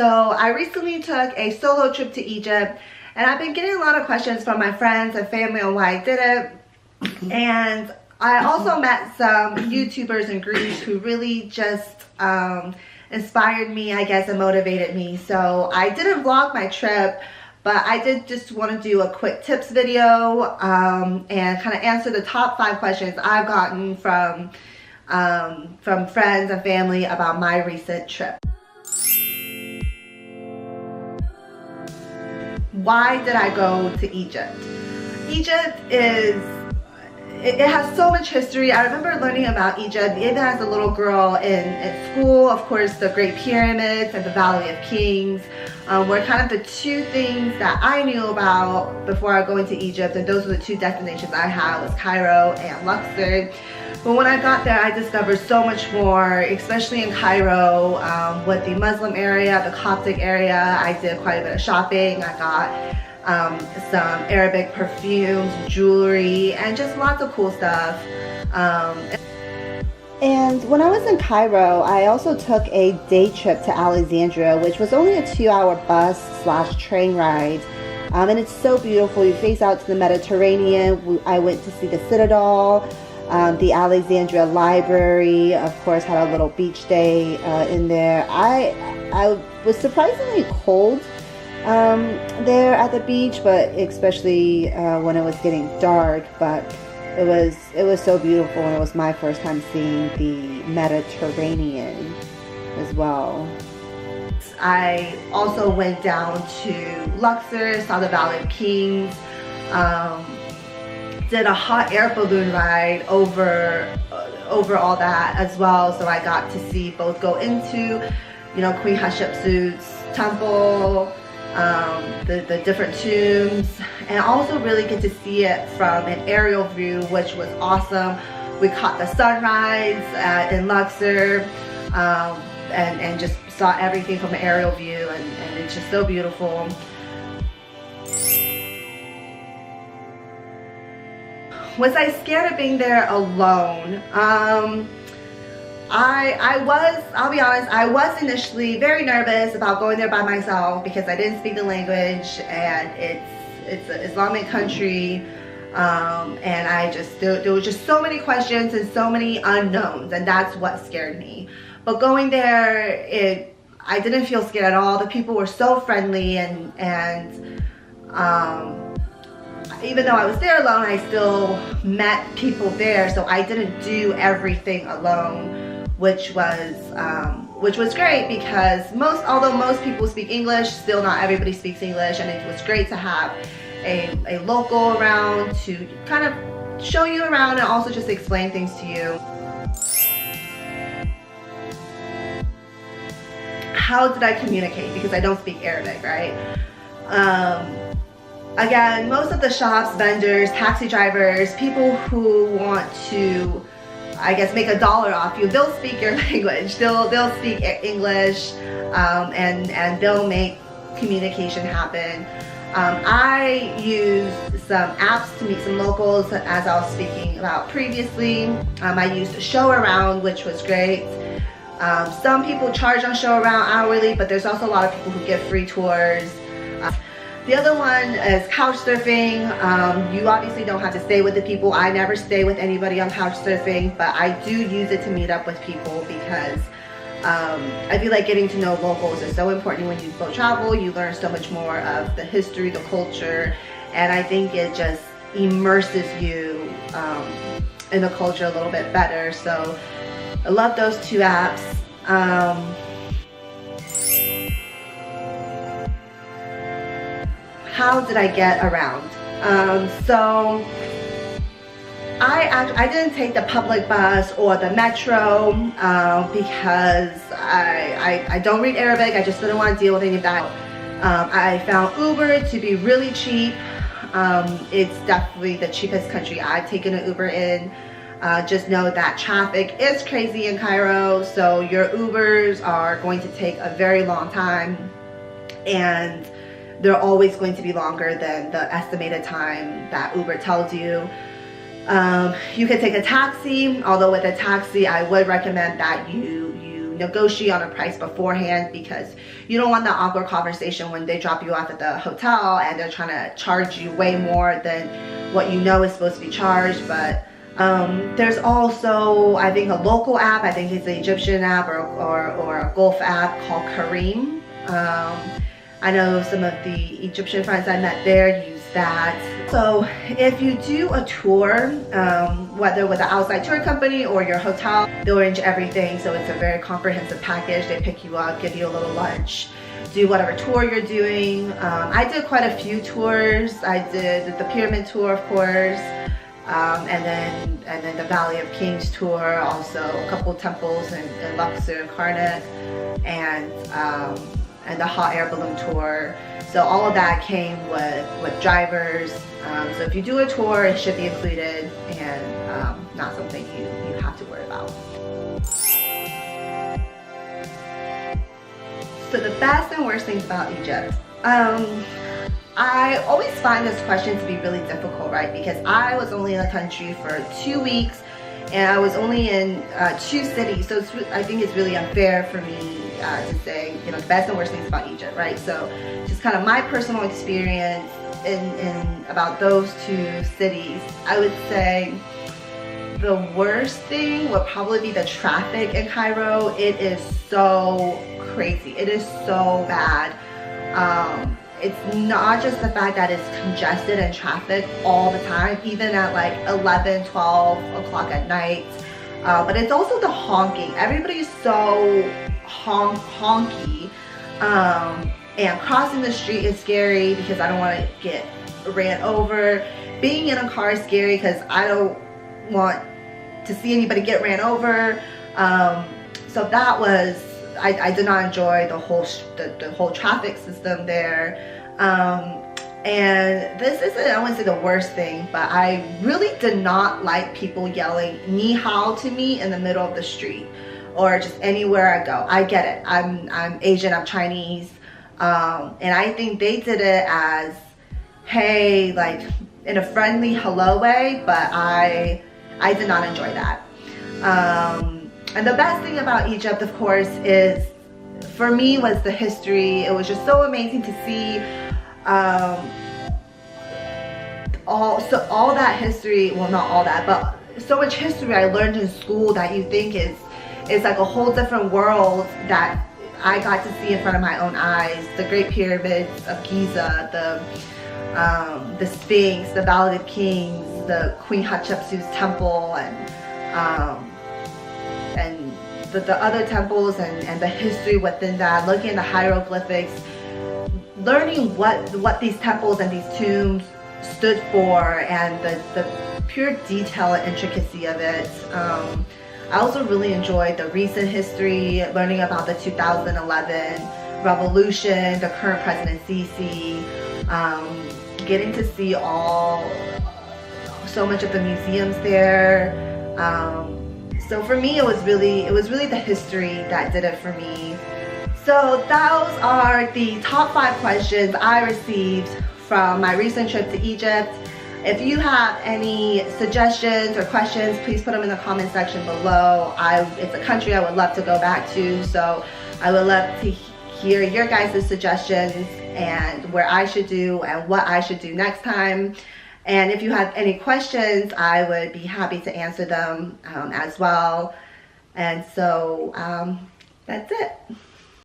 So I recently took a solo trip to Egypt, and I've been getting a lot of questions from my friends and family on why I did it. And I also met some YouTubers in Greece who really just inspired me, I guess, and motivated me. So I didn't vlog my trip, but I did just want to do a quick tips video and kind of answer the top 5 questions I've gotten from friends and family about my recent trip. Why did I go to Egypt? Egypt it has so much history. I remember learning about Egypt even as a little girl in school. Of course, the Great Pyramids and the Valley of Kings were kind of the 2 things that I knew about before I go into Egypt, and those were the 2 destinations I had, was Cairo and Luxor. But when I got there, I discovered so much more, especially in Cairo, with the Muslim area, the Coptic area. I did quite a bit of shopping. I got some Arabic perfumes, jewelry, and just lots of cool stuff. And when I was in Cairo, I also took a day trip to Alexandria, which was only a 2-hour bus/train ride. And it's so beautiful. You face out to the Mediterranean. I went to see the Citadel. The Alexandria Library, of course, had a little beach day in there. I was surprisingly cold there at the beach, but especially when it was getting dark. But it was so beautiful, and it was my first time seeing the Mediterranean as well. I also went down to Luxor, saw the Valley of Kings. Did a hot air balloon ride over all that as well, so I got to see both go into, Queen Hatshepsut's temple, the different tombs, and also really get to see it from an aerial view, which was awesome. We caught the sunrise in Luxor, and just saw everything from an aerial view, and it's just so beautiful. Was I scared of being there alone? I'll be honest, I was initially very nervous about going there by myself because I didn't speak the language, and it's an Islamic country, and there were just so many questions and so many unknowns, and that's what scared me. But going there, I didn't feel scared at all. The people were so friendly, and even though I was there alone, I still met people there, so I didn't do everything alone, which was great, because although most people speak English, still not everybody speaks English, and it was great to have a local around to kind of show you around and also just explain things to you. How did I communicate? Because I don't speak Arabic, right? Again, most of the shops, vendors, taxi drivers, people who want to, I guess, make $1 off you, they'll speak your language. They'll speak English, and they'll make communication happen. I used some apps to meet some locals, as I was speaking about previously. I used ShowAround, which was great. Some people charge on ShowAround hourly, but there's also a lot of people who give free tours. The other one is Couchsurfing. You obviously don't have to stay with the people. I never stay with anybody on Couchsurfing, but I do use it to meet up with people, because I feel like getting to know locals is so important when you go travel. You learn so much more of the history, the culture, and I think it just immerses you in the culture a little bit better. So I love those 2 apps. How did I get around? So I didn't take the public bus or the metro because I don't read Arabic. I just didn't want to deal with any of that. I found Uber to be really cheap. It's definitely the cheapest country I've taken an Uber in. Just know that traffic is crazy in Cairo, so your Ubers are going to take a very long time, and they're always going to be longer than the estimated time that Uber tells you. You can take a taxi, although with a taxi I would recommend that you negotiate on a price beforehand, because you don't want that awkward conversation when they drop you off at the hotel and they're trying to charge you way more than what you know is supposed to be charged. But there's also, I think, a local app. I think it's an Egyptian app or a Gulf app called Careem. I know some of the Egyptian friends I met there use that. So if you do a tour, whether with an outside tour company or your hotel, they'll arrange everything. So it's a very comprehensive package. They pick you up, give you a little lunch, do whatever tour you're doing. I did quite a few tours. I did the Pyramid tour, of course, and then the Valley of Kings tour, also a couple temples in Luxor and Karnak, and the hot air balloon tour. So all of that came with drivers. So if you do a tour, it should be included, and not something you have to worry about. So the best and worst things about Egypt. I always find this question to be really difficult, right? Because I was only in the country for 2 weeks, and I was only in 2 cities. So I think it's really unfair for me to say, you know, the best and worst things about Egypt, right? So just kind of my personal experience in about those 2 cities, I would say the worst thing would probably be the traffic in Cairo. It is so crazy. It is so bad. It's not just the fact that it's congested and traffic all the time, even at like 11, 12 o'clock at night, but it's also the honking. Everybody's so honky, and crossing the street is scary because I don't want to get ran over. Being in a car is scary because I don't want to see anybody get ran over. So that was, I did not enjoy the whole traffic system there. And this isn't, I wouldn't say the worst thing, but I really did not like people yelling ni hao to me in the middle of the street or just anywhere I go. I get it. I'm Asian, I'm Chinese. And I think they did it as, hey, like in a friendly hello way, but I did not enjoy that. And the best thing about Egypt, of course, is, for me, was the history. It was just so amazing to see all that history. Well, not all that, but so much history I learned in school that you think is like a whole different world that I got to see in front of my own eyes. The Great Pyramids of Giza, the Sphinx, the Valley of Kings, the Queen Hatshepsut's temple, and the other temples and the history within that, looking at the hieroglyphics, learning what these temples and these tombs stood for, and the pure detail and intricacy of it. I also really enjoyed the recent history, learning about the 2011 revolution, the current President Sisi, getting to see so much of the museums there. So for me, it was really the history that did it for me. So those are the top 5 questions I received from my recent trip to Egypt. If you have any suggestions or questions, please put them in the comment section below. It's a country I would love to go back to, so I would love to hear your guys' suggestions and where I should do and what I should do next time. And if you have any questions, I would be happy to answer them as well. And so that's it.